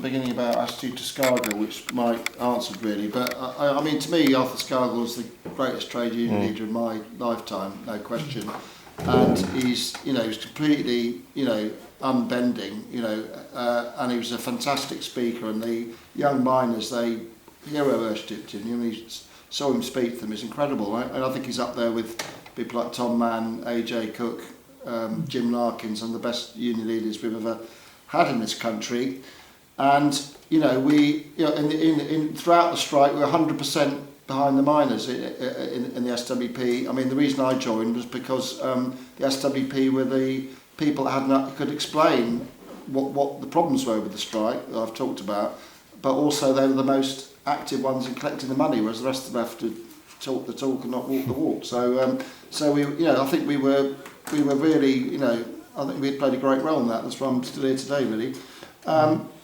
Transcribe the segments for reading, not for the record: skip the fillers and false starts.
the beginning about attitude to Scargill, which Mike answered really, but I mean, to me, Arthur Scargill is the greatest trade union leader in my lifetime, no question. And he's completely, unbending, and he was a fantastic speaker, and the young miners, they hero worshipped him. You saw him speak to them, it's incredible. And I think he's up there with people like Tom Mann, AJ Cook, Jim Larkins, and the best union leaders we've ever had in this country. And throughout the strike, we were 100% behind the miners in the SWP. I mean, the reason I joined was because the SWP were the people that could explain what the problems were with the strike that I've talked about, but also they were the most active ones in collecting the money, whereas the rest of them have to talk the talk and not walk the walk. So we, I think we were really, I think we had played a great role in that. That's why I'm still here today, really.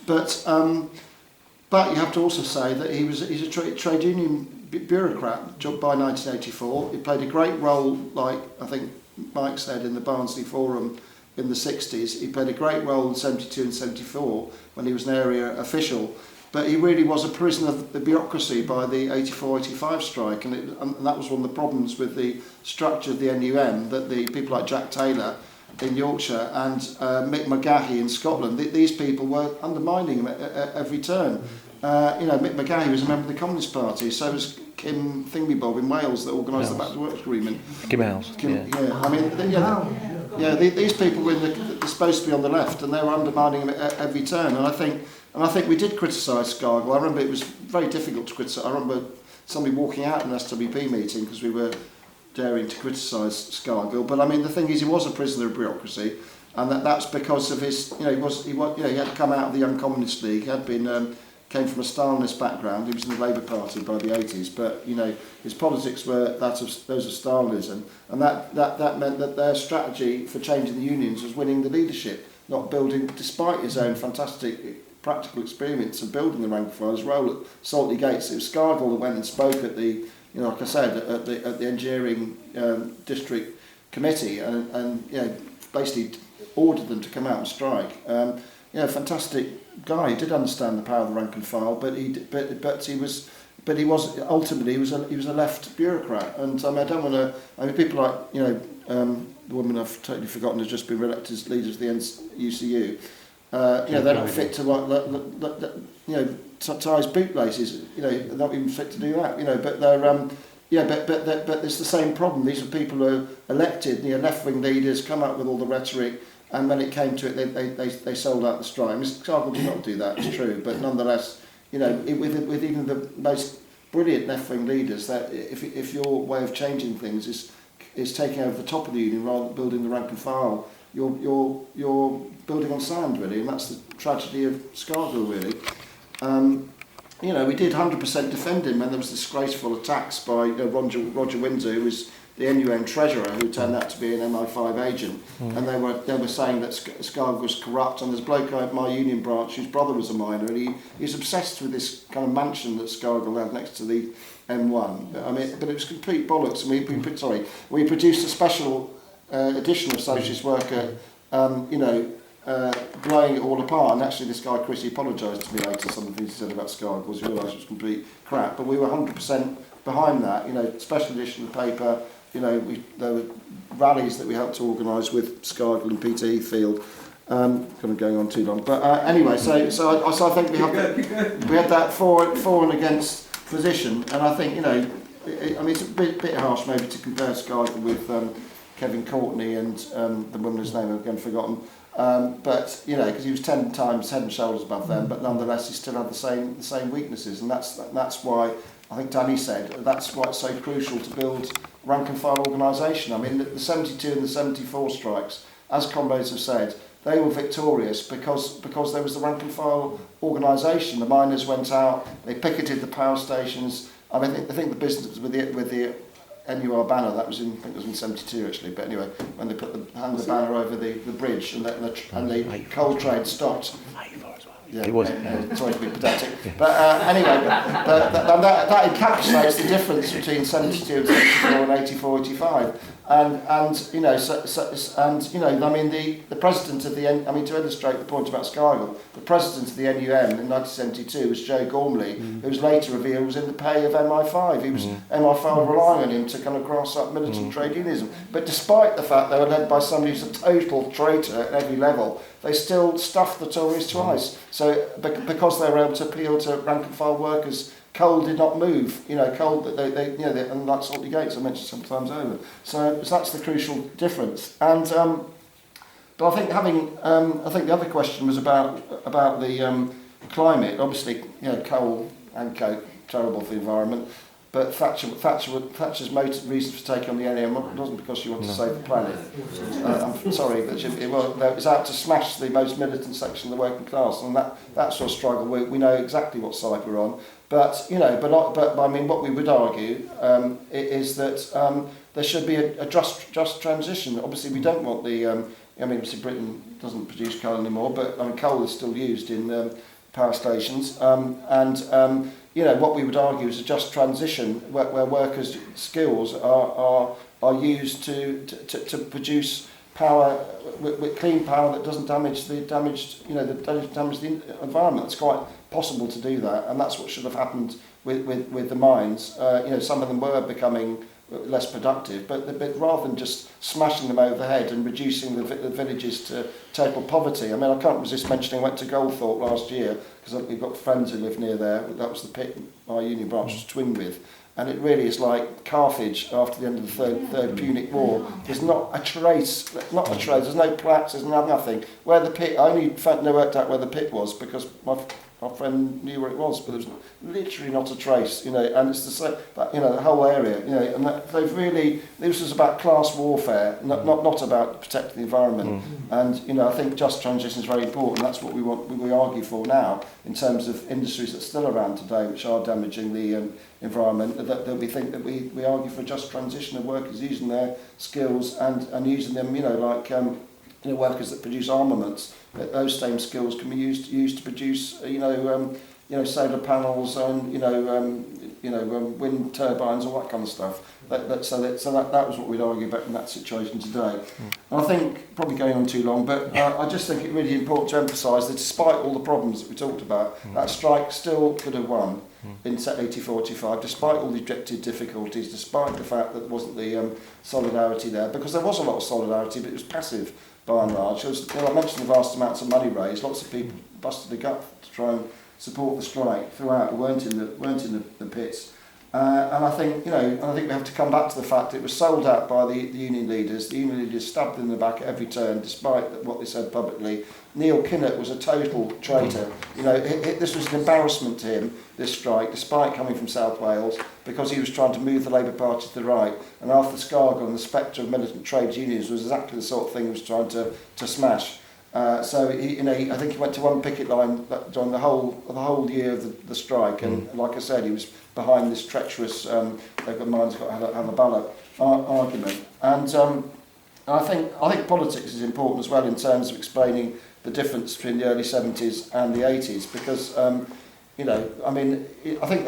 But you have to also say that he's a trade union bureaucrat by 1984. He played a great role, like I think Mike said, in the Barnsley Forum in the 60s. He played a great role in 72 and 74 when he was an area official. But he really was a prisoner of the bureaucracy by the 84-85 strike, and that was one of the problems with the structure of the NUM, that the people like Jack Taylor in Yorkshire and Mick McGahey in Scotland, these people were undermining him at every turn. Mick McGahey was a member of the Communist Party, so was Kim Thingbybob in Wales that organised the Back to Work agreement. Kim Howells. These people were they're supposed to be on the left, and they were undermining him at every turn. And I think we did criticise Scargill. I remember it was very difficult to criticise. I remember somebody walking out in an SWP meeting because we were daring to criticise Scargill. But I mean, the thing is, he was a prisoner of bureaucracy, and that's because of his. He had come out of the Young Communist League. He had been came from a Stalinist background. He was in the Labour Party by the 80s, but his politics were those of Stalinism, and that meant that their strategy for changing the unions was winning the leadership, not building. Despite his own fantastic practical experience of building the rank and file, his role at Saltley Gates, it was Scargill that went and spoke at the, like I said, at the engineering district committee, and basically ordered them to come out and strike. Fantastic guy. He did understand the power of the rank and file, but he was ultimately he was a left bureaucrat. And I don't want to. I mean, people like the woman I've totally forgotten has just been elected as leader of the UCU. They're not fit to tie his bootlaces. They're not even fit to do that. But they're but it's the same problem. These are people who are elected, left-wing leaders, come up with all the rhetoric. And when it came to it, they sold out the strike. Mr. Scargill did not do that, it's true, but nonetheless, with even the most brilliant left-wing leaders, that if your way of changing things is taking over the top of the union rather than building the rank and file, you're building on sand, really, and that's the tragedy of Scargill, really. We did 100% defend him when there was disgraceful attacks by Roger Windsor, who was the NUM treasurer, who turned out to be an MI5 agent, and they were saying that Scargill was corrupt. And there's a bloke at my union branch whose brother was a miner, and he's obsessed with this kind of mansion that Scargill had next to the M1. I mean, but it was complete bollocks. And we produced a special edition of Socialist Worker, blowing it all apart. And actually, this guy Chris, he apologised to me later. Some of the things he said about Scargill, he realised it was complete crap. But we were 100% behind that. Special edition of the paper. There were rallies that we helped to organise with Scargill and Peter Heathfield. Kind of going on too long, but anyway. So I think we had that for and against position, and I think it's a bit harsh maybe to compare Scargill with Kevin Courtney and the woman's name I've again forgotten. But because he was 10 times head and shoulders above them, but nonetheless he still had the same weaknesses, and that's why I think Danny said that's why it's so crucial to build rank and file organisation. I mean, the 72 and the 74 strikes, as comrades have said, they were victorious because there was the rank and file organisation. The miners went out, they picketed the power stations. I think the business with the NUR banner, that was in 72 actually, but anyway, when they hung the banner over the bridge and the coal train stopped. Yeah, it was. Sorry to be pedantic. But anyway, that encapsulates the difference between 72 and 74 and 84, 85. And you know, I mean, the president of the I mean, to illustrate the point about Scargill, the president of the NUM in 1972 was Joe Gormley, who was later revealed was in the pay of MI5. He was MI5 relying on him to kind of grass up militant trade unionism. But despite the fact they were led by somebody who's a total traitor at every level, they still stuffed the Tories twice. So because they were able to appeal to rank and file workers, coal did not move. You know, coal they you know, and like Salty Gates I mentioned sometimes over. So that's the crucial difference. And but I think I think the other question was about the climate. Obviously, you know, coal and coke terrible for the environment. But Thatcher's reason for taking on the NUM wasn't because she wanted to save the planet. I'm sorry, but it was out to smash the most militant section of the working class, and that sort of struggle. We know exactly what side we're on. But you know, but I mean, what we would argue is that there should be a just transition. Obviously, we don't want the. I mean, obviously Britain doesn't produce coal anymore, but I mean, coal is still used in power stations, and you know, what we would argue is a just transition where workers' skills are used to produce power with clean power that doesn't damage the environment. It's quite possible to do that, and that's what should have happened with the mines. You know, some of them were becoming less productive, but rather than just smashing them over the head and reducing the villages to total poverty. I mean, I can't resist mentioning I went to Goldthorpe last year because we've got friends who live near there. That was the pit our union branch was twinned with, and it really is like Carthage after the end of the third Punic War. There's not a trace. There's no plaques. There's nothing. Where the pit, I only worked out where the pit was because my friend knew where it was, but there's literally not a trace, you know, and it's the same, you know, the whole area, you know, and they've really, this was about class warfare, not about protecting the environment, and, you know, I think just transition is very important. That's what we argue for now, in terms of industries that are still around today, which are damaging the environment, that we think that we argue for a just transition of workers using their skills and using them, you know, like, you know, workers that produce armaments, that those same skills can be used to produce, you know, solar panels and wind turbines, all that kind of stuff. So that was what we'd argue about in that situation today. And I think probably going on too long, but I just think it's really important to emphasise that despite all the problems that we talked about, that strike still could have won in 84-85, despite all the objective difficulties, despite the fact that there wasn't the solidarity there, because there was a lot of solidarity, but it was passive. By and large, I mentioned the vast amounts of money raised. Lots of people busted the gut to try and support the strike throughout, who weren't in the pits. And I think, you know, we have to come back to the fact it was sold out by the union leaders. The union leaders stabbed in the back at every turn, despite what they said publicly. Neil Kinnock was a total traitor. You know, this was an embarrassment to him, this strike, despite coming from South Wales, because he was trying to move the Labour Party to the right. And Arthur Scargill and the spectre of militant trades unions was exactly the sort of thing he was trying to smash. So I think he went to one picket line during the whole year of the strike, and like I said, he was behind this treacherous the mine's got to have a ballot argument. And I think politics is important as well in terms of explaining the difference between the early 70s and the 80s, because you know, I mean, I think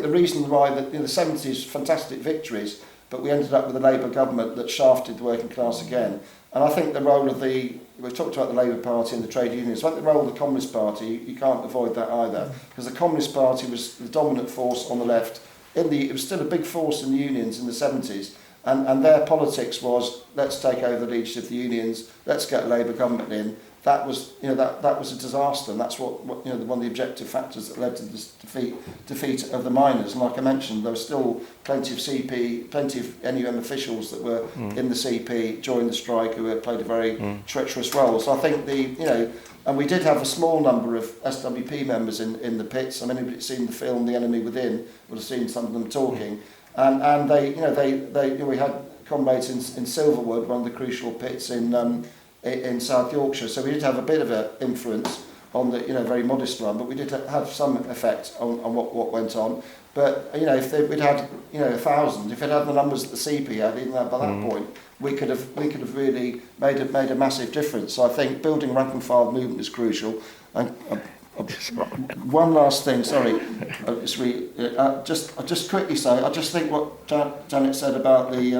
the reason why the 70s fantastic victories, but we ended up with a Labour government that shafted the working class again. And I think the role of we've talked about the Labour Party and the trade unions, I think the role of the Communist Party, you can't avoid that either, because the Communist Party was the dominant force on the left. It was still a big force in the unions in the 70s, and their politics was, let's take over the leadership of the unions, let's get a Labour government in. That was, you know, that was a disaster, and that's what you know, one of the objective factors that led to this defeat of the miners. And like I mentioned, there was still plenty of NUM officials that were in the CP during the strike who played a very treacherous role. So I think and we did have a small number of SWP members in the pits. I mean, anybody that's seen the film The Enemy Within would have seen some of them talking, and we had comrades in Silverwood, one of the crucial pits in South Yorkshire, so we did have a bit of an influence on the, you know, very modest one, but we did have some effect on what went on. But you know, if we'd had, you know, 1,000, if it had the numbers that the CP had, even by that point, we could have really made a massive difference. So I think building rank and file movement is crucial, and One last thing, sorry. Just quickly say, I just think what Janet said about the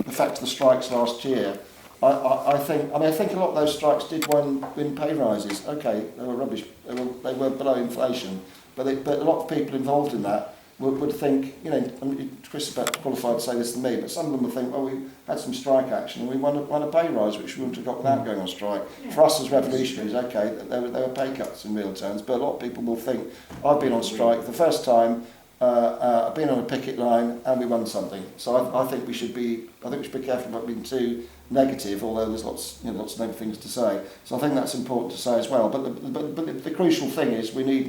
effect of the strikes last year. I think a lot of those strikes did win pay rises. Okay, they were rubbish. They were below inflation, but a lot of people involved in that would think, you know, I mean, Chris is better qualified to say this than me, but some of them would think, well, we had some strike action and we won a pay rise, which we wouldn't have got without going on strike. For us as revolutionaries, okay, there were pay cuts in real terms, but a lot of people will think, I've been on strike the first time, I've been on a picket line and we won something. So I think we should be careful about being too negative, although there's lots of negative things to say. So I think that's important to say as well. But the crucial thing is we need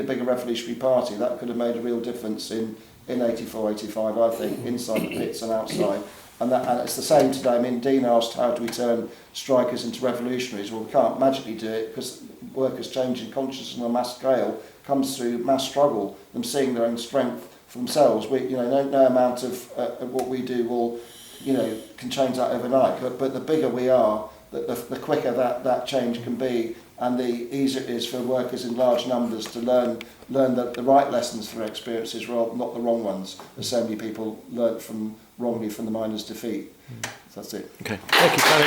a bigger revolutionary party. That could have made a real difference in 84, 85, I think, inside the pits and outside. And it's the same today. I mean, Dean asked how do we turn strikers into revolutionaries. Well, we can't magically do it because workers' change in consciousness on a mass scale comes through mass struggle, them seeing their own strength for themselves. No amount of what we do can change that overnight. But the bigger we are, the quicker that change can be, and the easier it is for workers in large numbers to learn the right lessons from their experiences, rather not the wrong ones, as so many people learnt wrongly from the miners' defeat. So that's it. Okay, thank you, Danny.